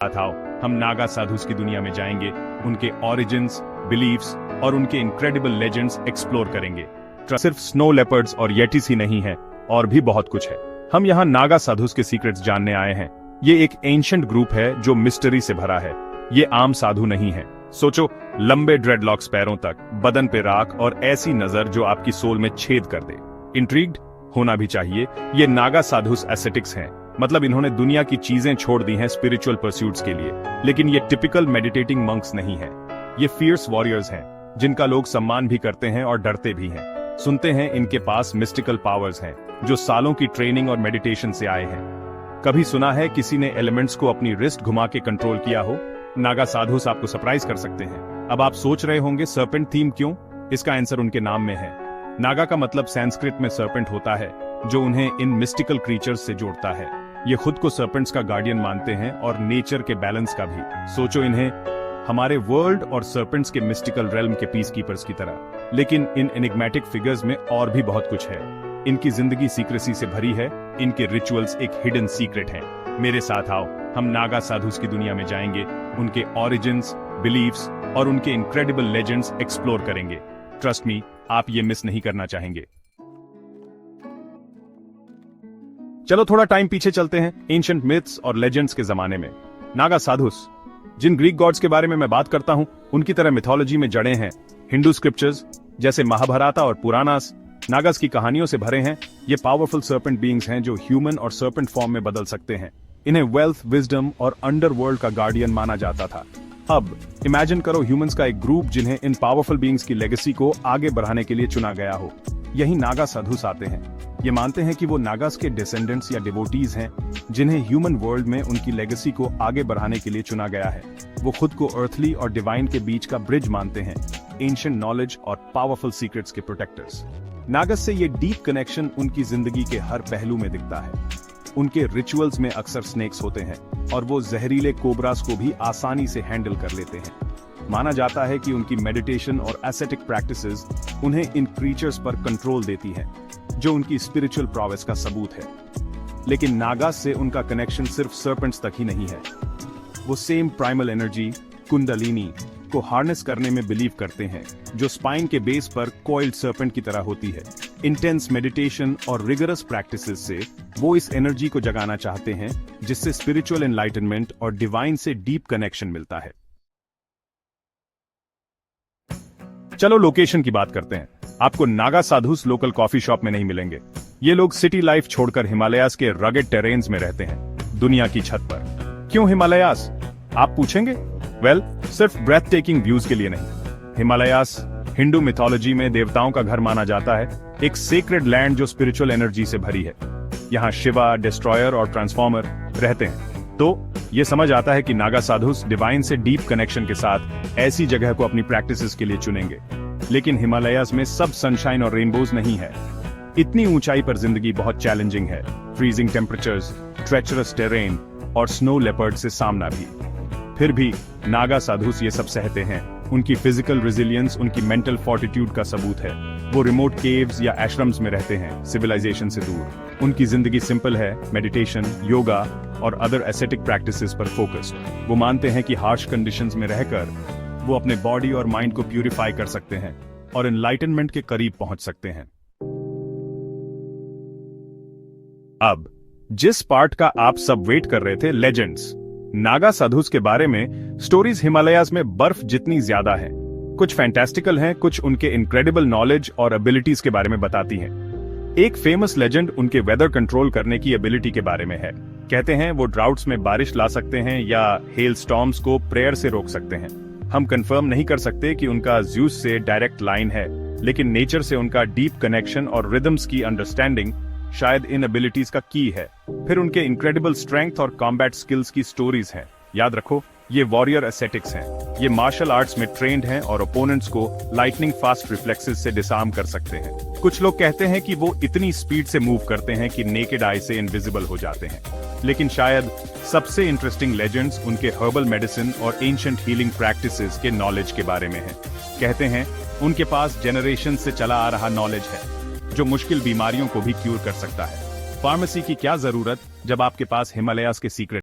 आओ हम नागा साधुस की दुनिया में जाएंगे, उनके ओरिजिन्स, बिलीफ्स और उनके इनक्रेडिबल लेजेंड्स एक्सप्लोर करेंगे। सिर्फ स्नो लेपर्ड्स और येटिस ही नहीं है, और भी बहुत कुछ है। हम यहाँ नागा साधुस के सीक्रेट्स जानने आए हैं। ये एक एंशिएंट ग्रुप है जो मिस्ट्री से भरा है। ये आम साधु नहीं है। सोचो, लंबे ड्रेडलॉक्स पैरों तक, बदन पे राख और ऐसी नजर जो आपकी सोल में छेद कर दे। इंट्रीग्ड होना भी चाहिए। ये नागा साधुस एसेटिक्स हैं, मतलब इन्होंने दुनिया की चीजें छोड़ दी हैं स्पिरिचुअल परस्यूट्स के लिए। लेकिन ये टिपिकल मेडिटेटिंग मंक्स नहीं है। ये फियर्स वॉरियर्स हैं, जिनका लोग सम्मान भी करते हैं और डरते भी हैं। सुनते हैं इनके पास मिस्टिकल पावर्स हैं, जो सालों की ट्रेनिंग और मेडिटेशन से आए हैं। कभी सुना है किसी ने एलिमेंट्स को अपनी रिस्ट घुमा के कंट्रोल किया हो? नागा साधुस आपको सरप्राइज कर सकते हैं। अब आप सोच रहे होंगे सर्पेंट थीम क्यों? इसका आंसर उनके नाम में है। नागा का मतलब संस्कृत में सर्पेंट होता है, जो उन्हें इन मिस्टिकल क्रीचर्स से जोड़ता है। ये खुद को सर्पेंट्स का गार्डियन मानते हैं और नेचर के बैलेंस का भी। सोचो इन्हें हमारे वर्ल्ड और सर्पेंट्स के मिस्टिकल रेल्म के पीस कीपर्स की तरह। लेकिन इन एनिग्मेटिक फिगर्स में और भी बहुत कुछ है। इनकी जिंदगी सीक्रेसी से भरी है। इनके रिचुअल्स एक हिडन सीक्रेट हैं। मेरे साथ आओ हम नागा साधुस की दुनिया में जाएंगे, उनके ओरिजिन्स, बिलीफ्स और उनके इनक्रेडिबल लेजेंड्स एक्सप्लोर करेंगे। ट्रस्ट मी, आप ये मिस नहीं करना चाहेंगे। चलो थोड़ा टाइम पीछे चलते हैं, एंशिएंट मिथ्स और लेजेंड्स के जमाने में। नागा साधुस, जिन ग्रीक गॉड्स के बारे में मैं बात करता हूं, उनकी तरह मिथोलॉजी में जड़े हैं। हिंदू स्क्रिप्चर्स जैसे महाभारता और पुराणास नागास की कहानियों से भरे हैं। ये पावरफुल सर्पेंट बीइंग्स हैं जो ह्यूमन और सर्पेंट फॉर्म में बदल सकते हैं। इन्हें वेल्थ, विजडम और अंडरवर्ल्ड का गार्डियन माना जाता था। अब इमेजिन करो ह्यूमंस का एक ग्रुप जिन्हें इन पावरफुल बीइंग्स की लेगेसी को आगे बढ़ाने के लिए चुना गया हो। यही नागा साधुस आते हैं। ये मानते हैं कि वो नागास के डिसेंडेंट्स या डिवोटीज हैं, जिन्हें ह्यूमन वर्ल्ड में उनकी लेगेसी को आगे बढ़ाने के लिए चुना गया है। वो खुद को अर्थली और डिवाइन के बीच का ब्रिज मानते हैं, एंशिएंट नॉलेज और पावरफुल सीक्रेट्स के प्रोटेक्टर्स। नागास से ये डीप कनेक्शन उनकी जिंदगी के हर पहलू में दिखता है। उनके रिचुअल्स में अक्सर स्नेक्स होते हैं और वो जहरीले कोबरास को भी आसानी से हैंडल कर लेते हैं। माना जाता है कि उनकी मेडिटेशन और एसेटिक प्रैक्टिसेस उन्हें इन क्रीचर्स पर कंट्रोल देती हैं, जो उनकी स्पिरिचुअल प्रॉवेस का सबूत है। लेकिन नागास से उनका कनेक्शन सिर्फ सर्पेंट्स तक ही नहीं है। वो सेम प्राइमल एनर्जी, कुंडलिनी, को हार्नेस करने में बिलीव करते हैं, जो स्पाइन के बेस पर कॉइल्ड सर्पेंट की तरह होती है। इंटेंस मेडिटेशन और रिगरस प्रैक्टिसेस से वो इस एनर्जी को जगाना चाहते हैं, जिससे स्पिरिचुअल एनलाइटनमेंट और डिवाइन से डीप कनेक्शन मिलता है। चलो लोकेशन की बात करते हैं। आपको Naga sadhus local coffee shop में नहीं मिलेंगे। ये लोग सिटी लाइफ छोड़कर हिमालयास के रगेड टेरेन्स में रहते हैं, दुनिया की छत पर। क्यों हिमालयास, आप पूछेंगे? वेल, सिर्फ ब्रेथ टेकिंग व्यूज के लिए नहीं। हिमालयास हिंदू मिथोलॉजी में देवताओं का घर माना जाता है, एक सेक्रेड लैंड जो स्पिरिचुअल एनर्जी से भरी है। यहाँ शिवा, डिस्ट्रॉयर और ट्रांसफॉर्मर रहते हैं। तो ये समझ आता है कि नागा साधुस डिवाइन से डीप कनेक्शन के साथ ऐसी जगह को अपनी प्रैक्टिसेस के लिए चुनेंगे। लेकिन हिमालयास में सब सनशाइन और रेनबोज नहीं है। इतनी ऊंचाई पर जिंदगी बहुत चैलेंजिंग है। फ्रीजिंग टेम्परेचर्स, ट्रेचरस टेरेन और स्नो लेपर्ड से सामना भी। फिर भी नागा साधुस ये सब सहते हैं। उनकी फिजिकल रेजिलियंस उनकी मेंटल फोर्टिट्यूड का सबूत है। वो रिमोट केव्स या आश्रम्स में रहते हैं, सिविलाइजेशन से दूर। उनकी जिंदगी सिंपल है, मेडिटेशन, योगा और अदर एसेटिक प्रैक्टिसेस पर फोकस्ड। वो मानते हैं कि हार्श कंडीशंस में रहकर वो अपने बॉडी और माइंड को प्यूरिफाई कर सकते हैं और एनलाइटनमेंट के करीब पहुंच सकते हैं। अब जिस पार्ट का आप सब वेट कर रहे थे, लेजेंड्स। नागा साधुस के बारे में स्टोरीज हिमालयास में बर्फ जितनी ज्यादा है। कुछ फैंटास्टिकल हैं, कुछ उनके इनक्रेडिबल नॉलेज और एबिलिटीज के बारे में बताती हैं। एक फेमस लेजेंड उनके वेदर कंट्रोल करने की एबिलिटी के बारे में है। कहते हैं वो ड्राउट्स में बारिश ला सकते हैं या हेल स्टॉर्म्स को प्रेयर से रोक सकते हैं। हम कंफर्म नहीं कर सकते कि उनका ज़्यूस से डायरेक्ट लाइन है, लेकिन नेचर से उनका डीप कनेक्शन और रिदम्स की अंडरस्टैंडिंग शायद इन एबिलिटीज का की है। फिर उनके इनक्रेडिबल स्ट्रेंथ और कॉम्बैट स्किल्स की स्टोरीज हैं। याद रखो, ये वॉरियर एसेटिक्स हैं। ये मार्शल आर्ट्स में ट्रेंड हैं और ओपोनेंट्स को लाइटनिंग फास्ट रिफ्लेक्सेस से डिसआर्म कर सकते हैं। कुछ लोग कहते हैं कि वो इतनी स्पीड से मूव करते हैं कि नेकेड आई से इनविजिबल हो जाते हैं। लेकिन शायद सबसे इंटरेस्टिंग लेजेंड्स उनके हर्बल मेडिसिन और एंशिएंट हीलिंग प्रैक्टिसेस के नॉलेज के बारे में है। कहते हैं उनके पास जनरेशन से चला आ रहा नॉलेज है, जो मुश्किल बीमारियों को भी क्यूर कर सकता है। फार्मेसी की क्या जरूरत जब आपके पास हिमालयास के सीक्रेट